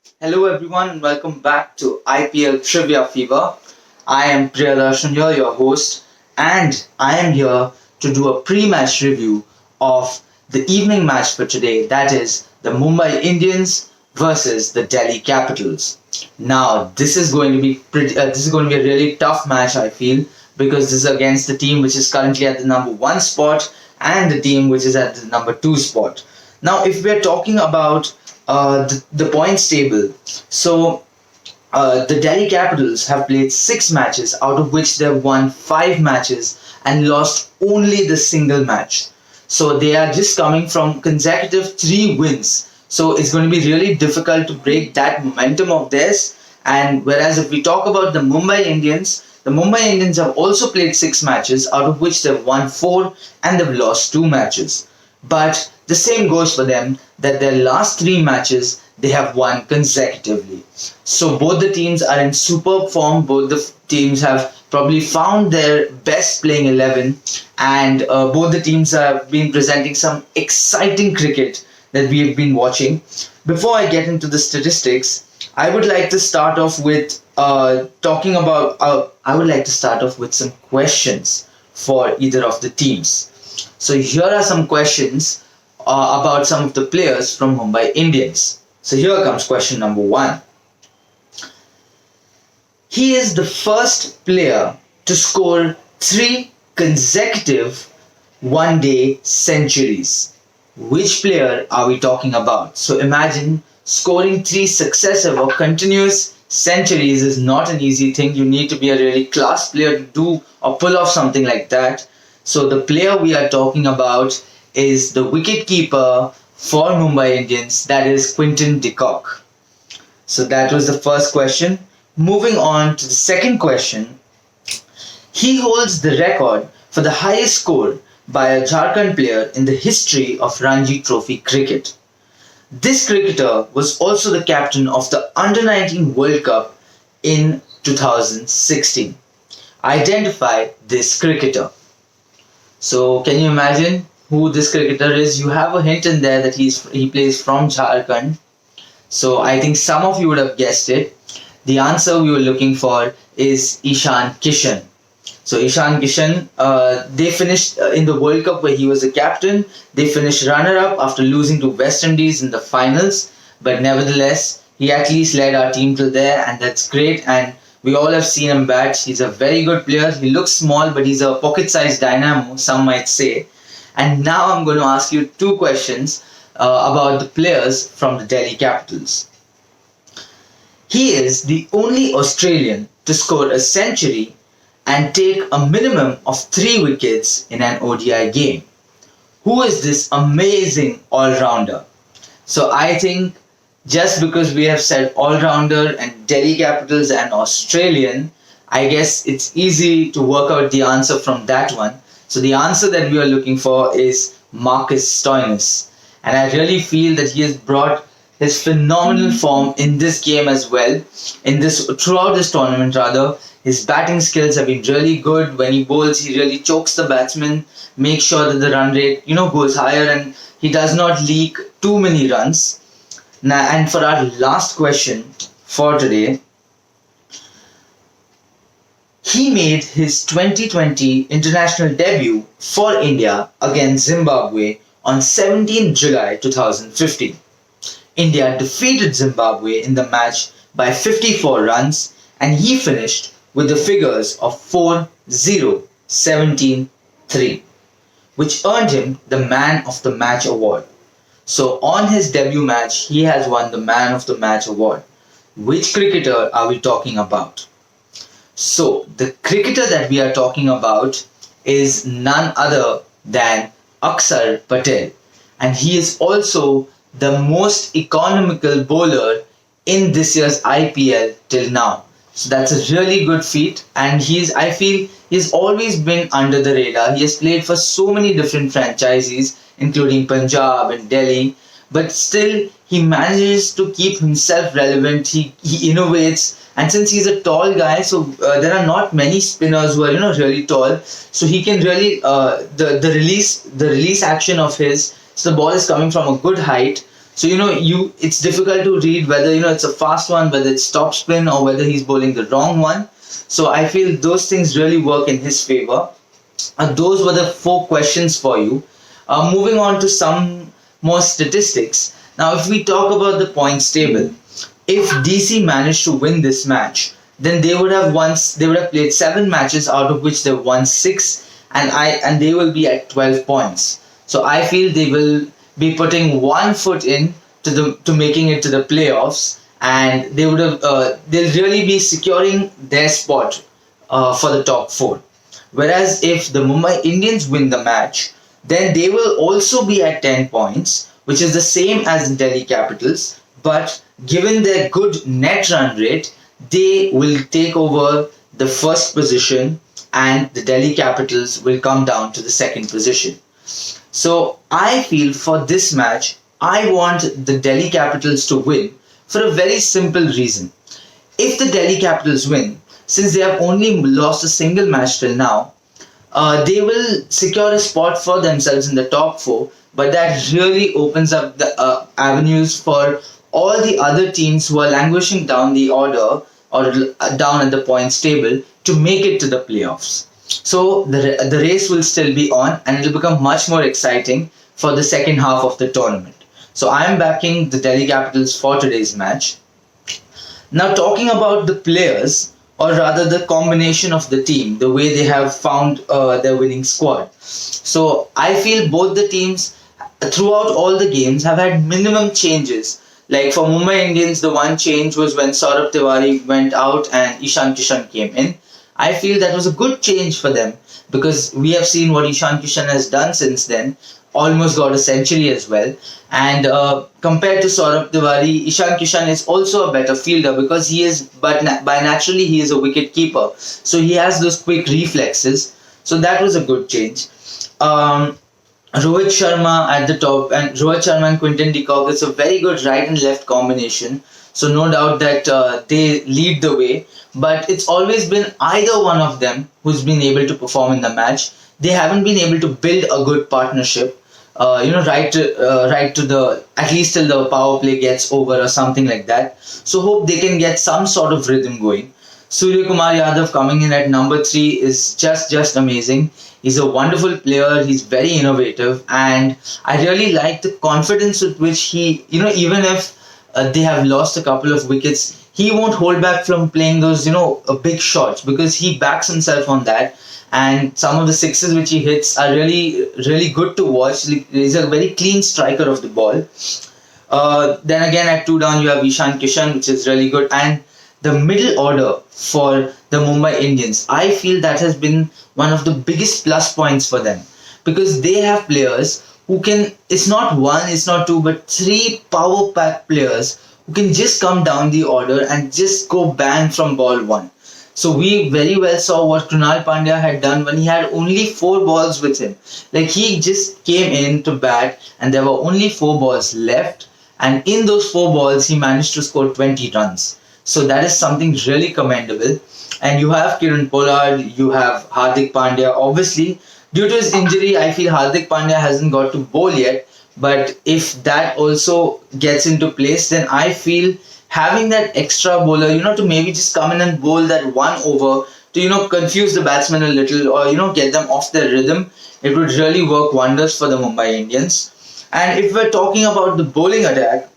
Hello everyone and welcome back to IPL Trivia Fever. I am Priyadarshan here, your host, and I am here to do a pre-match review of the evening match for today. That is the Mumbai Indians versus the Delhi Capitals. Now, this is going to be a really tough match, I feel, because this is against the team which is currently at the number one spot and the team which is at the number two spot. Now, if we're talking about the points table, the Delhi Capitals have played six matches, out of which they've won five matches and lost only the single match. So they are just coming from consecutive three wins. So it's going to be really difficult to break that momentum of theirs. And whereas if we talk about the Mumbai Indians have also played six matches, out of which they've won four and they've lost two matches. But the same goes for them that their last three matches they have won consecutively. So both the teams are in superb form. Both the teams have probably found their best playing 11, and both the teams have been presenting some exciting cricket that we have been watching. Before I get into the statistics, I would like to start off with I would like to start off with some questions for either of the teams. So here are some questions about some of the players from Mumbai Indians. So here comes question number one. He is the first player to score three consecutive one-day centuries. Which player are we talking about? So imagine scoring three successive or continuous centuries is not an easy thing. You need to be a really class player to do or pull off something like that. So the player we are talking about is the wicketkeeper for Mumbai Indians, that is Quinton de Kock. So that was the first question. Moving on to the second question. He holds the record for the highest score by a Jharkhand player in the history of Ranji Trophy cricket. This cricketer was also the captain of the Under-19 World Cup in 2016. Identify this cricketer. So can you imagine who this cricketer is? You have a hint in there that he plays from Jharkhand. So I think some of you would have guessed it. The answer we were looking for is Ishan Kishan. So Ishan Kishan, they finished in the World Cup where he was the captain. They finished runner-up after losing to West Indies in the finals. But nevertheless, he at least led our team to there, and that's great. And we all have seen him bat. He's a very good player. He looks small, but he's a pocket-sized dynamo, some might say. And now I'm going to ask you two questions about the players from the Delhi Capitals. He is the only Australian to score a century and take a minimum of 3 wickets in an ODI game. Who is this amazing all-rounder? So I think just because we have said all-rounder and Delhi Capitals and Australian, I guess it's easy to work out the answer from that one. So the answer that we are looking for is Marcus Stoinis. And I really feel that he has brought his phenomenal form in this game as well. Throughout this tournament rather, his batting skills have been really good. When he bowls, he really chokes the batsman, makes sure that the run rate, goes higher, and he does not leak too many runs. Now, and for our last question for today, he made his 2020 international debut for India against Zimbabwe on 17 July 2015. India defeated Zimbabwe in the match by 54 runs, and he finished with the figures of 4-0, 17-3, which earned him the Man of the Match award. So on his debut match, he has won the Man of the Match award. Which cricketer are we talking about? So the cricketer that we are talking about is none other than Akshar Patel, and he is also the most economical bowler in this year's IPL till now. So that's a really good feat, and I feel he's always been under the radar. He has played for so many different franchises, including Punjab and Delhi, but still he manages to keep himself relevant. He innovates, and since he's a tall guy, so there are not many spinners who are really tall. So he can really the release action of his. So the ball is coming from a good height. So it's difficult to read whether it's a fast one, whether it's top spin, or whether he's bowling the wrong one. So I feel those things really work in his favor. Those were the four questions for you. Moving on to some more statistics. Now, if we talk about the points table, if DC managed to win this match, then they would have played 7 matches, out of which they won 6, and they will be at 12 points. So I feel they will be putting one foot in to making it to the playoffs, and they'll really be securing their spot for the top 4. Whereas if the Mumbai Indians win the match, then they will also be at 10 points, which is the same as the Delhi Capitals. But given their good net run rate, they will take over the first position, and the Delhi Capitals will come down to the second position. So I feel for this match, I want the Delhi Capitals to win for a very simple reason. If the Delhi Capitals win, since they have only lost a single match till now, they will secure a spot for themselves in the top 4, but that really opens up the avenues for all the other teams who are languishing down the order or down at the points table to make it to the playoffs. So the race will still be on, and it will become much more exciting for the second half of the tournament. So I am backing the Delhi Capitals for today's match. Now, talking about the players, or rather the combination of the team, the way they have found their winning squad. So I feel both the teams throughout all the games have had minimum changes. Like for Mumbai Indians, the one change was when Saurabh Tiwari went out and Ishan Kishan came in. I feel that was a good change for them, because we have seen what Ishan Kishan has done since then. Almost got a century as well. And compared to Saurabh Tiwari, Ishan Kishan is also a better fielder, because by naturally he is a wicket keeper. So he has those quick reflexes. So that was a good change. Rohit Sharma at the top, and Rohit Sharma and Quinton de Kock, it's a very good right and left combination. So no doubt that they lead the way. But it's always been either one of them who's been able to perform in the match. They haven't been able to build a good partnership. Right to the, at least till the power play gets over or something like that. So hope they can get some sort of rhythm going. Surya Kumar Yadav coming in at number 3 is just amazing. He's a wonderful player. He's very innovative, and I really like the confidence with which he, even if they have lost a couple of wickets, he won't hold back from playing those, big shots, because he backs himself on that. And some of the sixes which he hits are really good to watch. He's a very clean striker of the ball. Then again, at 2 down, you have Ishan Kishan, which is really good. And the middle order for the Mumbai Indians, I feel that has been one of the biggest plus points for them, because they have players who can, it's not 1, it's not 2, but 3 power pack players who can just come down the order and just go bang from ball 1. So we very well saw what Krunal Pandya had done when he had only 4 balls with him. Like, he just came in to bat and there were only 4 balls left, and in those 4 balls he managed to score 20 runs. So that is something really commendable. And you have Kiran Pollard, you have Hardik Pandya. Obviously, due to his injury, I feel Hardik Pandya hasn't got to bowl yet. But if that also gets into place, then I feel having that extra bowler, to maybe just come in and bowl that 1 over to, confuse the batsmen a little, or, get them off their rhythm, it would really work wonders for the Mumbai Indians. And if we're talking about the bowling attack,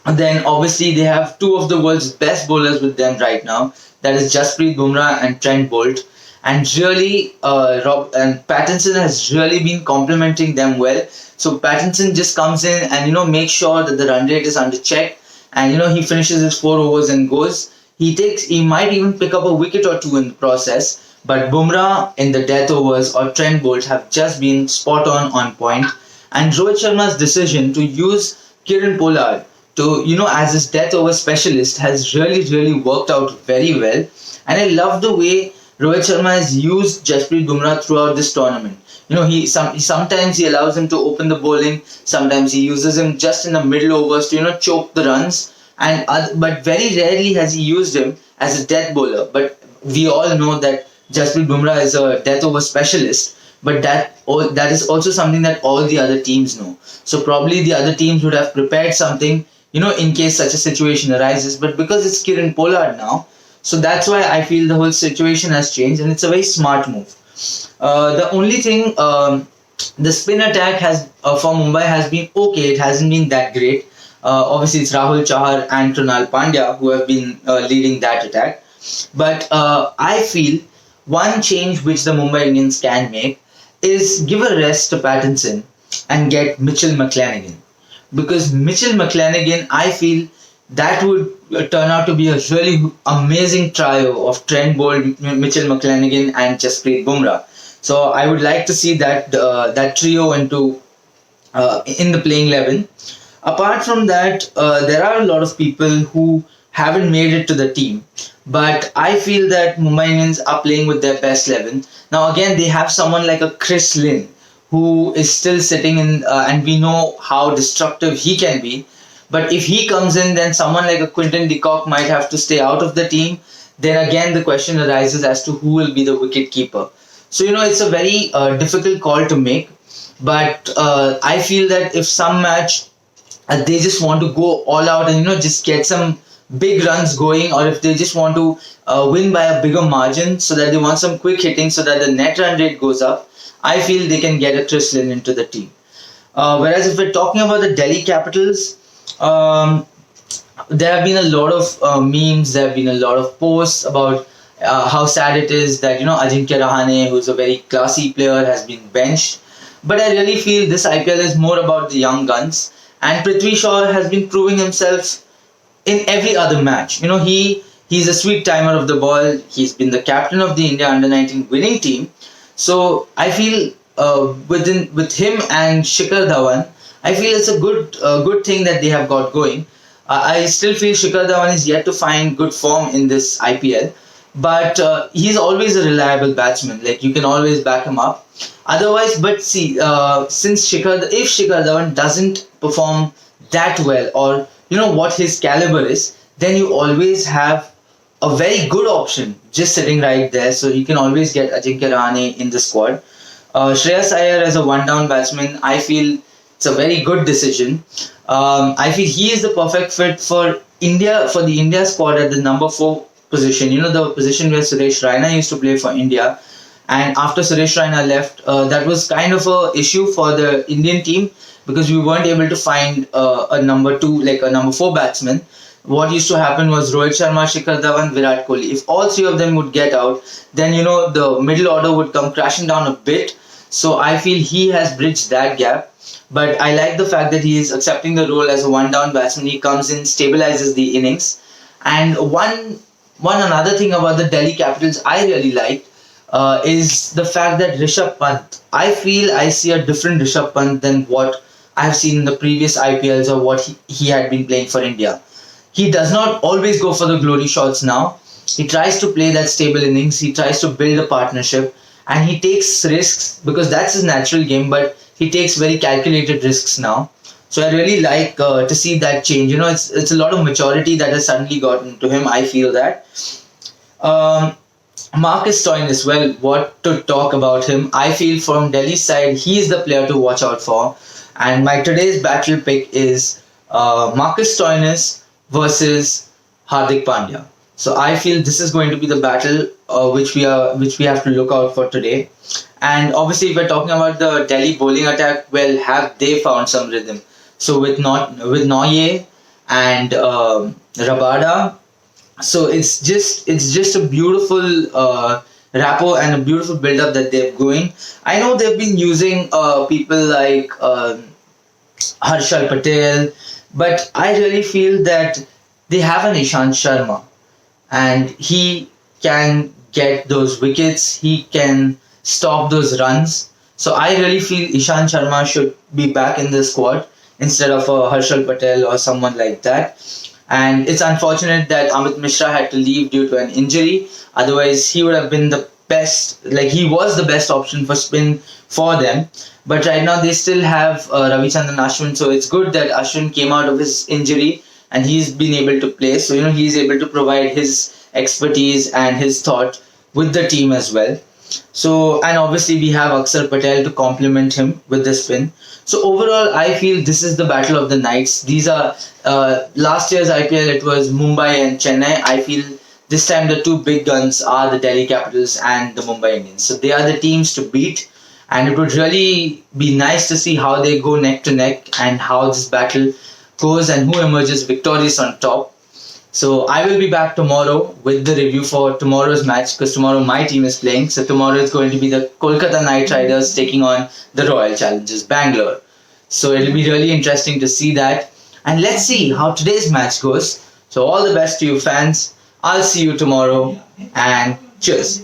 then obviously they have 2 of the world's best bowlers with them right now. That is Jasprit Bumrah and Trent Bolt. And really, Pattinson has really been complimenting them well. So Pattinson just comes in and, makes sure that the run rate is under check. And, he finishes his 4 overs and goes. He might even pick up a wicket or 2 in the process. But Bumrah in the death overs or Trent Bolt have just been spot on point. And Rohit Sharma's decision to use Kiran Pollard to, as his death over specialist has really worked out very well. And I love the way Rohit Sharma has used Jasprit Bumrah throughout this tournament. Sometimes he allows him to open the bowling. Sometimes he uses him just in the middle overs to, choke the runs. But very rarely has he used him as a death bowler. But we all know that Jasprit Bumrah is a death over specialist. but that is also something that all the other teams know. So probably the other teams would have prepared something, in case such a situation arises. But because it's Kiran Pollard now, so that's why I feel the whole situation has changed, and it's a very smart move. The only thing, the spin attack has for Mumbai has been okay. It hasn't been that great. Obviously, it's Rahul Chahar and Krunal Pandya who have been leading that attack. But I feel one change which the Mumbai Indians can make is give a rest to Pattinson and get Mitchell McClenaghan. Because Mitchell McClenaghan, I feel that would turn out to be a really amazing trio of Trent Bolt, Mitchell McClenaghan, and Jasprit Bumrah. So I would like to see that trio in the playing 11. Apart from that, there are a lot of people who haven't made it to the team, but I feel that Mumbai Indians are playing with their best 11. Now again, they have someone like a Chris Lynn who is still sitting in, and we know how destructive he can be. But if he comes in, then someone like a Quinton de Kock might have to stay out of the team. Then again, the question arises as to who will be the wicket keeper. So it's a very difficult call to make. But I feel that if some match they just want to go all out and just get some big runs going, or if they just want to win by a bigger margin, so that they want some quick hitting so that the net run rate goes up, I feel they can get a Chris Lynn into the team. Whereas if we're talking about the Delhi Capitals, there have been a lot of memes, there have been a lot of posts about how sad it is that Ajinkya Rahane, who's a very classy player, has been benched. But I really feel this IPL is more about the young guns, and Prithvi Shaw has been proving himself in every other match. He's a sweet timer of the ball. He's been the captain of the India Under-19 winning team. So I feel with him and Shikhar Dhawan, I feel it's a good thing that they have got going. I still feel Shikhar Dhawan is yet to find good form in this IPL, but he's always a reliable batsman. Like, you can always back him up. Otherwise, but see, if Shikhar Dhawan doesn't perform that well, or what his caliber is, then you always have a very good option just sitting right there. So you can always get Ajinkya Rahane in the squad. Shreyas Iyer as a one-down batsman, I feel it's a very good decision. I feel he is the perfect fit for the India squad at the number 4 position. The position where Suresh Raina used to play for India. And after Suresh Raina left, that was kind of a issue for the Indian team, because we weren't able to find a number 2, like a number 4 batsman. What used to happen was Rohit Sharma, Shikhar Dhawan, Virat Kohli. If all 3 of them would get out, then the middle order would come crashing down a bit. So I feel he has bridged that gap. But I like the fact that he is accepting the role as a one-down batsman. He comes in, stabilizes the innings. And one another thing about the Delhi Capitals I really like is the fact that Rishabh Pant, I feel I see a different Rishabh Pant than what I've seen in the previous IPLs or what he had been playing for India. He does not always go for the glory shots now. He tries to play that stable innings. He tries to build a partnership, and he takes risks because that's his natural game, but he takes very calculated risks now. So I really like to see that change. It's a lot of maturity that has suddenly gotten to him. I feel that. Marcus Stoinis, well, what to talk about him? I feel from Delhi's side, he is the player to watch out for. And my today's battle pick is Marcus Stoinis versus Hardik Pandya. So I feel this is going to be the battle which we have to look out for today. And obviously, if we're talking about the Delhi bowling attack, well, have they found some rhythm? So with Noye and Rabada, so it's just a beautiful rapport and a beautiful build-up that they're going. I know they've been using people like Harshal Patel, but I really feel that they have an Ishant Sharma, and he can get those wickets, he can stop those runs. So I really feel Ishant Sharma should be back in the squad instead of Harshal Patel or someone like that. And it's unfortunate that Amit Mishra had to leave due to an injury. Otherwise, he would have been the best, like he was the best option for spin for them. But right now, they still have Ravichandran Ashwin. So it's good that Ashwin came out of his injury and he's been able to play. So, he's able to provide his expertise and his thought with the team as well. So, and obviously we have Akshar Patel to complement him with this win. So overall, I feel this is the battle of the nights. These are last year's IPL. It was Mumbai and Chennai. I feel this time the two big guns are the Delhi Capitals and the Mumbai Indians. So they are the teams to beat, and it would really be nice to see how they go neck to neck and how this battle goes and who emerges victorious on top. So I will be back tomorrow with the review for tomorrow's match, because tomorrow my team is playing. So tomorrow is going to be the Kolkata Knight Riders taking on the Royal Challengers Bangalore. So it'll be really interesting to see that. And let's see how today's match goes. So all the best to you fans. I'll see you tomorrow, and cheers.